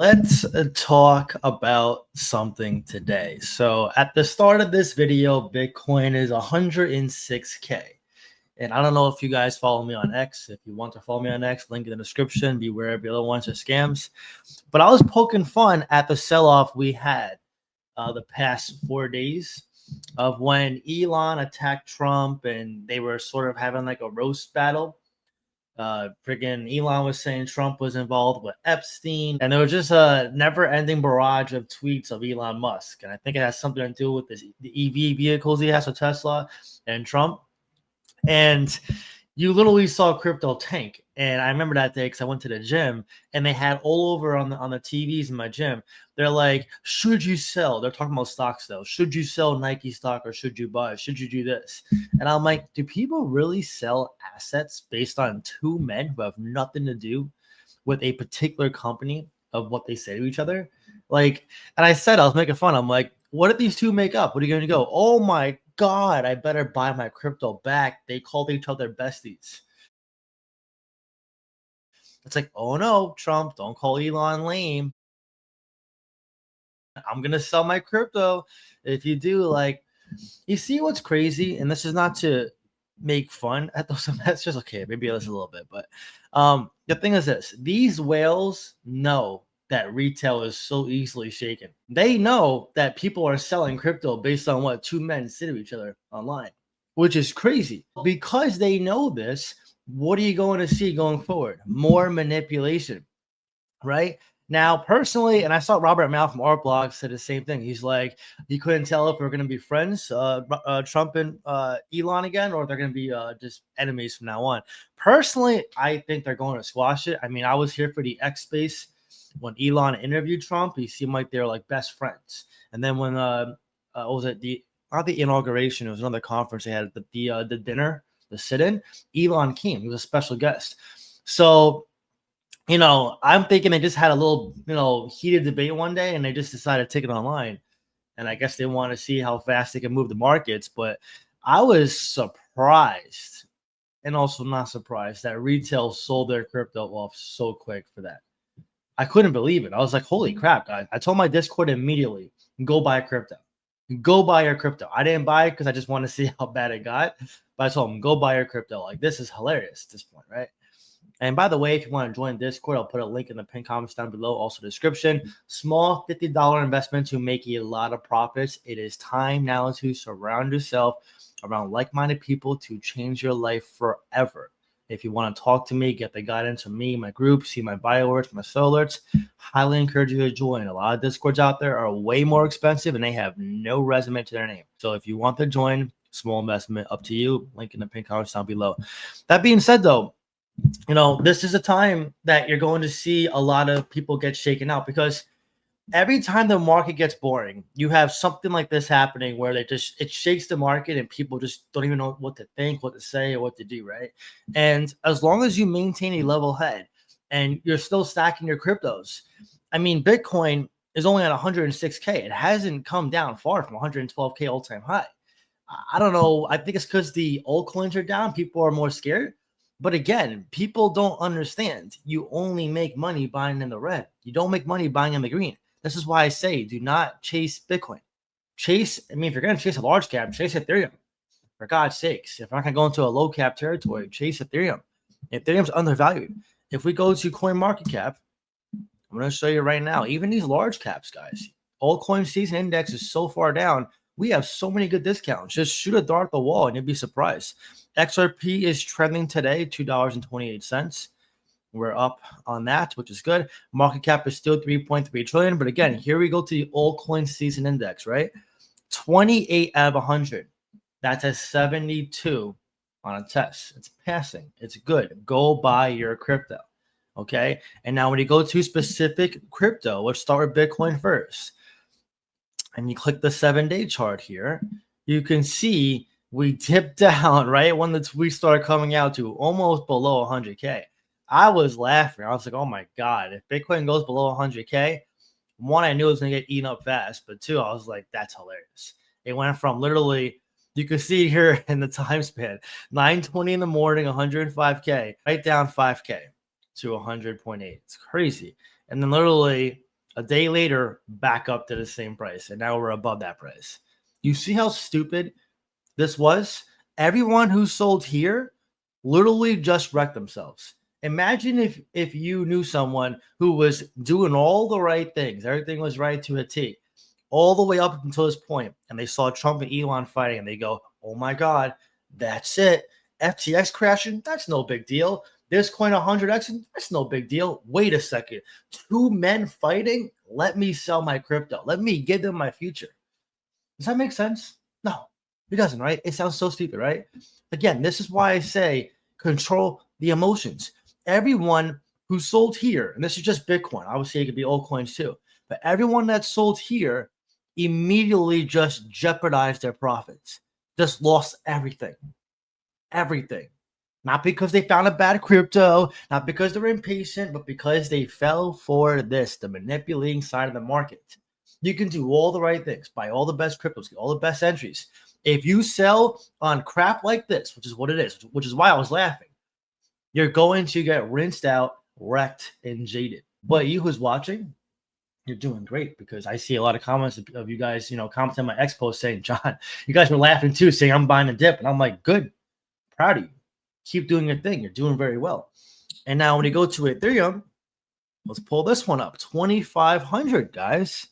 Let's talk about something today. So at the start of this video, Bitcoin is 106K. And I don't know if you guys follow me on X. If you want to follow me on X, link in the description. Beware of the other ones are scams. But I was poking fun at the sell-off we had the past 4 days of when Elon attacked Trump and they were sort of having like a roast battle. Friggin' Elon was saying Trump was involved with Epstein, and there was just a never-ending barrage of tweets of Elon Musk, and I think it has something to do with the EV vehicles he has with Tesla and Trump. And you literally saw crypto tank. And I remember that day because I went to the gym and they had all over on the TVs in my gym. They're like, should you sell? They're talking about stocks though. Should you sell Nike stock or should you buy? Should you do this? And I'm like, do people really sell assets based on two men who have nothing to do with a particular company of what they say to each other? Like, and I said, I was making fun. I'm like, what did these two make up? What are you going to go? Oh my God, I better buy my crypto back. They called each other besties. It's like, oh no, Trump, don't call Elon lame. I'm going to sell my crypto. If you do, like, you see what's crazy? And this is not to make fun at those investors. Okay, maybe this a little bit, but the thing is this: these whales know that retail is so easily shaken. They know that people are selling crypto based on what two men say to each other online, which is crazy. Because they know this, what are you going to see going forward? More manipulation, right? Now, personally, and I saw Robert Mal from Art Blog said the same thing. He's like, he couldn't tell if we're going to be friends, Trump and Elon again, or they're going to be just enemies from now on. Personally, I think they're going to squash it. I mean, I was here for the X Space when Elon interviewed Trump. He seemed like they're like best friends. And then when what was it, not the inauguration, it was another conference they had, the dinner, the sit-in, Elon came. He was a special guest. So I'm thinking they just had a little, heated debate one day and they just decided to take it online. And I guess they want to see how fast they can move the markets. But I was surprised and also not surprised that retail sold their crypto off so quick for that. I couldn't believe it. I was like, holy crap, guys. I told my Discord immediately, go buy crypto. Go buy your crypto. I didn't buy it because I just want to see how bad it got. But I told them, go buy your crypto. Like, this is hilarious at this point, right? And by the way, if you want to join Discord, I'll put a link in the pinned comments down below, also description. Small $50 investments who make a lot of profits. It is time now to surround yourself around like-minded people to change your life forever. If you want to talk to me, get the guidance from me, my group, see my bio alerts, my sell alerts, highly encourage you to join. A lot of Discords out there are way more expensive and they have no resume to their name. So if you want to join, small investment, up to you. Link in the pinned comments down below. That being said, though, this is a time that you're going to see a lot of people get shaken out because every time the market gets boring, you have something like this happening where it shakes the market and people just don't even know what to think, what to say, or what to do, right? And as long as you maintain a level head and you're still stacking your cryptos, I mean, Bitcoin is only at 106K. It hasn't come down far from 112K all-time high. I don't know. I think it's because the altcoins are down. People are more scared. But again, people don't understand. You only make money buying in the red. You don't make money buying in the green. This is why I say do not chase Bitcoin. If you're going to chase a large cap, chase Ethereum. For God's sakes, if I'm not going to go into a low cap territory, chase Ethereum. Ethereum's undervalued. If we go to CoinMarketCap, I'm going to show you right now, even these large caps, guys, altcoin season index is so far down. We have so many good discounts. Just shoot a dart at the wall and you'll be surprised. XRP is trending today, $2.28. We're up on that, which is good. Market cap is still 3.3 trillion. But again, here we go to the altcoin season index, right? 28 out of 100. That's a 72 on a test. It's passing. It's good. Go buy your crypto. Okay. And now when you go to specific crypto, let's start with Bitcoin first. And you click the 7-day chart here, you can see we dipped down right when the tweets started coming out to almost below 100K. I was laughing. I was like, oh my God, if Bitcoin goes below 100K, one, I knew it was going to get eaten up fast. But two, I was like, that's hilarious. It went from literally, you can see here in the time span, 9:20 in the morning, 105K, right down 5K to 100.8. It's crazy. And then literally A day later, back up to the same price. And now we're above that price. You see how stupid this was? Everyone who sold here literally just wrecked themselves. Imagine if you knew someone who was doing all the right things, everything was right to a T, all the way up until this point, and they saw Trump and Elon fighting, and they go, "Oh my God, that's it. FTX crashing, that's no big deal. This coin 100x, that's no big deal. Wait a second, two men fighting? Let me sell my crypto. Let me give them my future." Does that make sense? No, it doesn't, right? It sounds so stupid, right? Again, this is why I say control the emotions. Everyone who sold here, and this is just Bitcoin, obviously it could be altcoins too, but everyone that sold here immediately just jeopardized their profits, just lost everything. Everything. Not because they found a bad crypto, not because they're impatient, but because they fell for this, the manipulating side of the market. You can do all the right things, buy all the best cryptos, get all the best entries. If you sell on crap like this, which is what it is, which is why I was laughing, you're going to get rinsed out, wrecked, and jaded. But you who's watching, you're doing great, because I see a lot of comments of you guys, commenting my X post saying, "John, you guys were laughing too, saying I'm buying a dip." And I'm like, good, proud of you. Keep doing your thing. You're doing very well. And now when you go to Ethereum, let's pull this one up. 2,500, guys.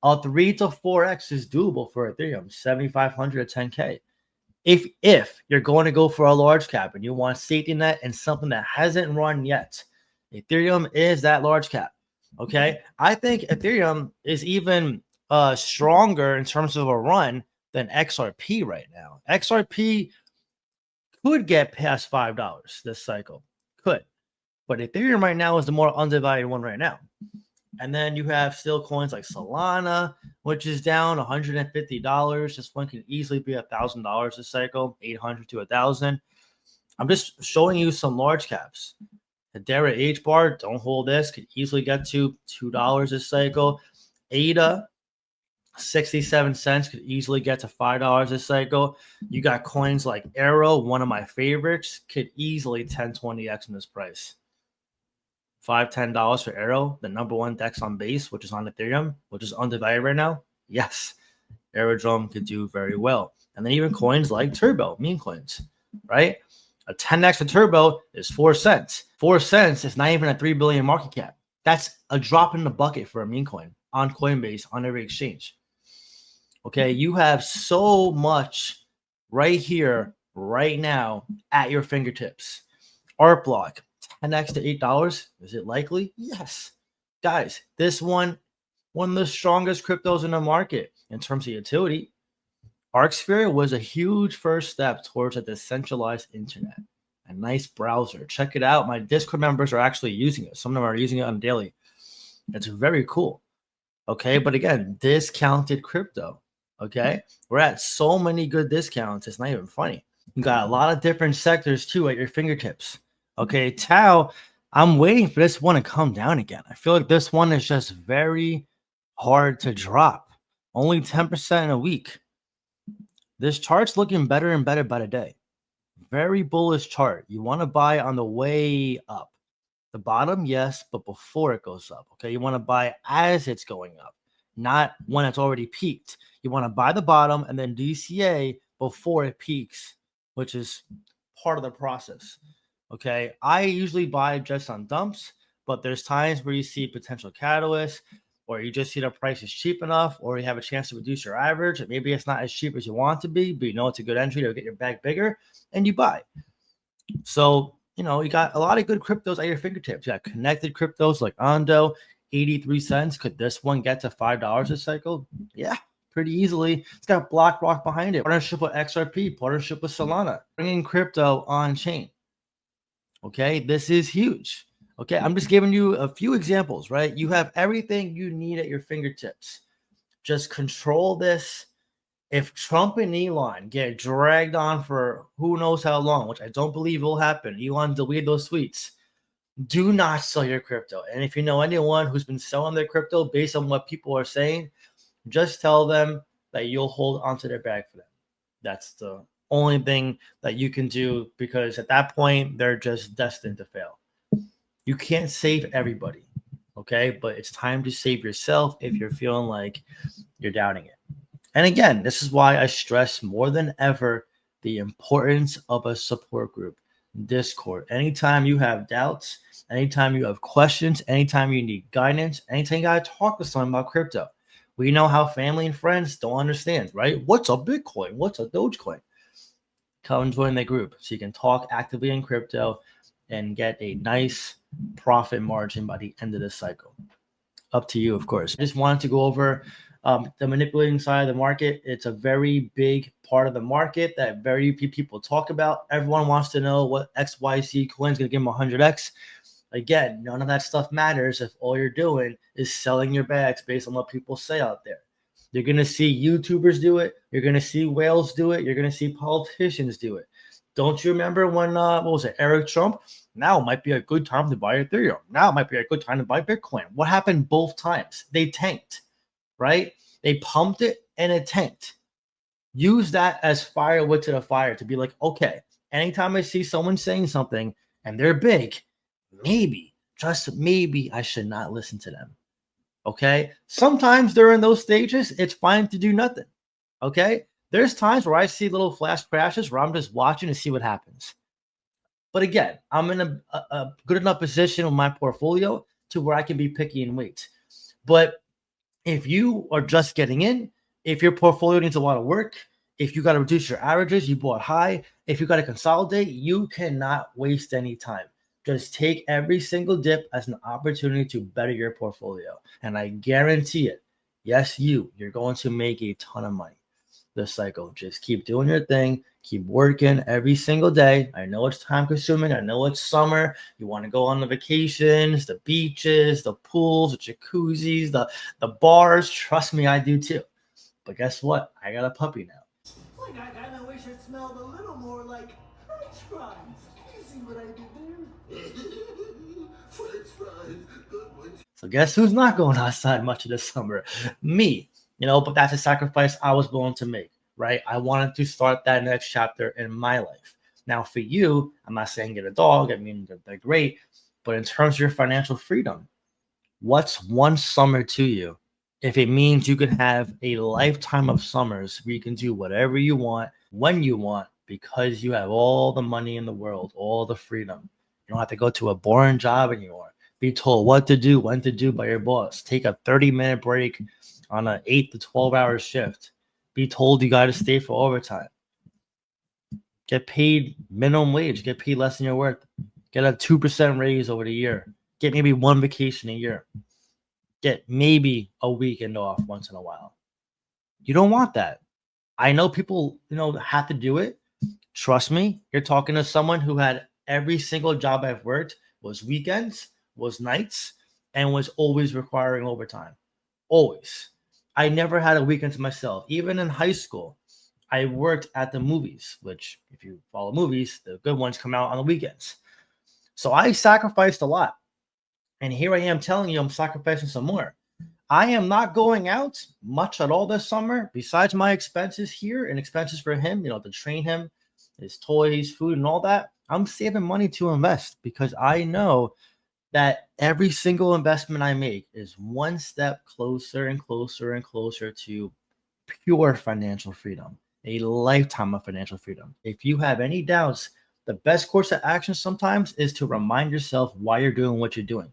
3 to 4x is doable for Ethereum. 7,500 to 10K. If you're going to go for a large cap and you want a safety net and something that hasn't run yet, Ethereum is that large cap. Okay. I think Ethereum is even stronger in terms of a run than XRP right now. XRP could get past $5 this cycle. Could. But Ethereum right now is the more undervalued one right now. And then you have still coins like Solana, which is down $150. This one could easily be $1,000 this cycle, 800 to 1,000. I'm just showing you some large caps. Hedera H bar, don't hold this, could easily get to $2 this cycle. ADA, 67 cents, could easily get to $5 this cycle. You got coins like Arrow, one of my favorites, could easily 10, 20x in this price. $5, $10 for Arrow, the number one DEX on base, which is on Ethereum, which is undervalued right now. Yes, Aerodrome could do very well. And then even coins like Turbo, meme coins, right? A 10x for Turbo is 4 cents. 4 cents is not even a 3 billion market cap. That's a drop in the bucket for a meme coin on Coinbase, on every exchange. Okay, you have so much right here, right now, at your fingertips. Art Block, 10x to $8. Is it likely? Yes. Guys, this one of the strongest cryptos in the market in terms of utility. ArcSphere was a huge first step towards a decentralized internet. A nice browser. Check it out. My Discord members are actually using it. Some of them are using it on daily. It's very cool. Okay, but again, discounted crypto. Okay, we're at so many good discounts. It's not even funny. You got a lot of different sectors too at your fingertips. Okay, Tau, I'm waiting for this one to come down again. I feel like this one is just very hard to drop. Only 10% in a week. This chart's looking better and better by the day. Very bullish chart. You want to buy on the way up. The bottom, yes, but before it goes up. Okay, you want to buy as it's going up, not when it's already peaked. You want to buy the bottom and then DCA before it peaks, which is part of the process. Okay, I usually buy just on dumps, but there's times where you see potential catalysts, or you just see the price is cheap enough, or you have a chance to reduce your average. And maybe it's not as cheap as you want it to be, but you know it's a good entry to get your bag bigger, and you buy. So, you got a lot of good cryptos at your fingertips. You got connected cryptos like Ondo, 83 cents. Could this one get to $5 this cycle? Yeah, pretty easily. It's got BlackRock behind it. Partnership with XRP, partnership with Solana, bringing crypto on chain. Okay, this is huge. Okay, I'm just giving you a few examples, right? You have everything you need at your fingertips. Just control this. If Trump and Elon get dragged on for who knows how long, which I don't believe will happen, Elon deleted those tweets, do not sell your crypto. And if you know anyone who's been selling their crypto based on what people are saying, just tell them that you'll hold onto their bag for them. That's the only thing that you can do, because at that point, they're just destined to fail. You can't save everybody. Okay, but it's time to save yourself if you're feeling like you're doubting it. And again, this is why I stress more than ever the importance of a support group, Discord. Anytime you have doubts, anytime you have questions, anytime you need guidance, anytime you got to talk to someone about crypto. We know how family and friends don't understand, right? What's a Bitcoin? What's a Dogecoin? Come join the group so you can talk actively in crypto and get a nice profit margin by the end of this cycle. Up to you, of course. I just wanted to go over the manipulating side of the market. It's a very big part of the market that very few people talk about. Everyone wants to know what XYZ coin is going to give them 100x. Again, none of that stuff matters if all you're doing is selling your bags based on what people say out there. You're going to see YouTubers do it. You're going to see whales do it. You're going to see politicians do it. Don't you remember when, what was it, Eric Trump? Now might be a good time to buy Ethereum. Now might be a good time to buy Bitcoin. What happened both times? They tanked, right? They pumped it and it tanked. Use that as firewood to the fire to be like, okay, anytime I see someone saying something and they're big, maybe, just maybe I should not listen to them. Okay. Sometimes during those stages, it's fine to do nothing. Okay. There's times where I see little flash crashes where I'm just watching to see what happens. But again, I'm in a good enough position with my portfolio to where I can be picky and wait. But if you are just getting in, if your portfolio needs a lot of work, if you got to reduce your averages, you bought high, if you got to consolidate, you cannot waste any time. Just take every single dip as an opportunity to better your portfolio. And I guarantee it, yes, you're going to make a ton of money this cycle. Just keep doing your thing, keep working every single day. I know it's time consuming. I know it's summer. You want to go on the vacations, the beaches, the pools, the jacuzzis, the bars. Trust me, I do too. But guess what? I got a puppy now. Like I know we should smell a little more like French fries. You see what I did there? French fries, good ones. So guess who's not going outside much of this summer? Me. But that's a sacrifice I was willing to make, right? I wanted to start that next chapter in my life. Now, for you, I'm not saying get a dog. I mean, they're great. But in terms of your financial freedom, what's one summer to you? If it means you can have a lifetime of summers where you can do whatever you want, when you want, because you have all the money in the world, all the freedom. You don't have to go to a boring job anymore. Be told what to do, when to do by your boss. Take a 30-minute break on an 8 to 12-hour shift. Be told you got to stay for overtime. Get paid minimum wage. Get paid less than your worth. Get a 2% raise over the year. Get maybe one vacation a year. Get maybe a weekend off once in a while. You don't want that. I know people, have to do it. Trust me, you're talking to someone who had every single job I've worked was weekends, was nights, and was always requiring overtime. Always. I never had a weekend to myself. Even in high school, I worked at the movies, which if you follow movies, the good ones come out on the weekends. So I sacrificed a lot. And here I am telling you I'm sacrificing some more. I am not going out much at all this summer, besides my expenses here and expenses for him, to train him, his toys, food, and all that. I'm saving money to invest because I know that every single investment I make is one step closer and closer and closer to pure financial freedom, a lifetime of financial freedom. If you have any doubts, the best course of action sometimes is to remind yourself why you're doing what you're doing.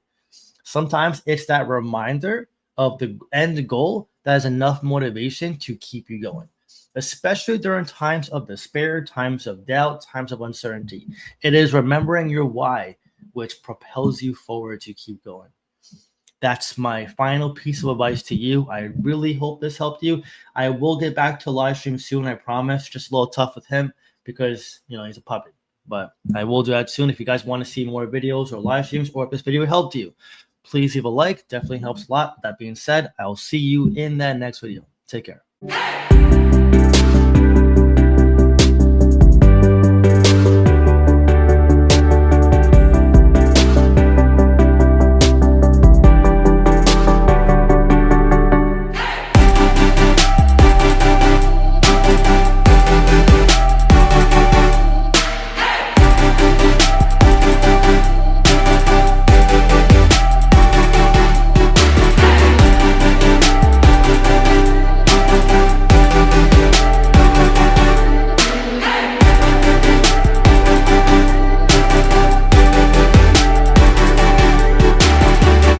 Sometimes it's that reminder of the end goal that is enough motivation to keep you going, especially during times of despair, times of doubt, times of uncertainty. It is remembering your why which propels you forward to keep going. That's my final piece of advice to you. I really hope this helped you. I will get back to live stream soon, I promise. Just a little tough with him because, he's a puppet. But I will do that soon. If you guys want to see more videos or live streams, or if this video helped you, please leave a like. Definitely helps a lot. That being said, I'll see you in that next video. Take care.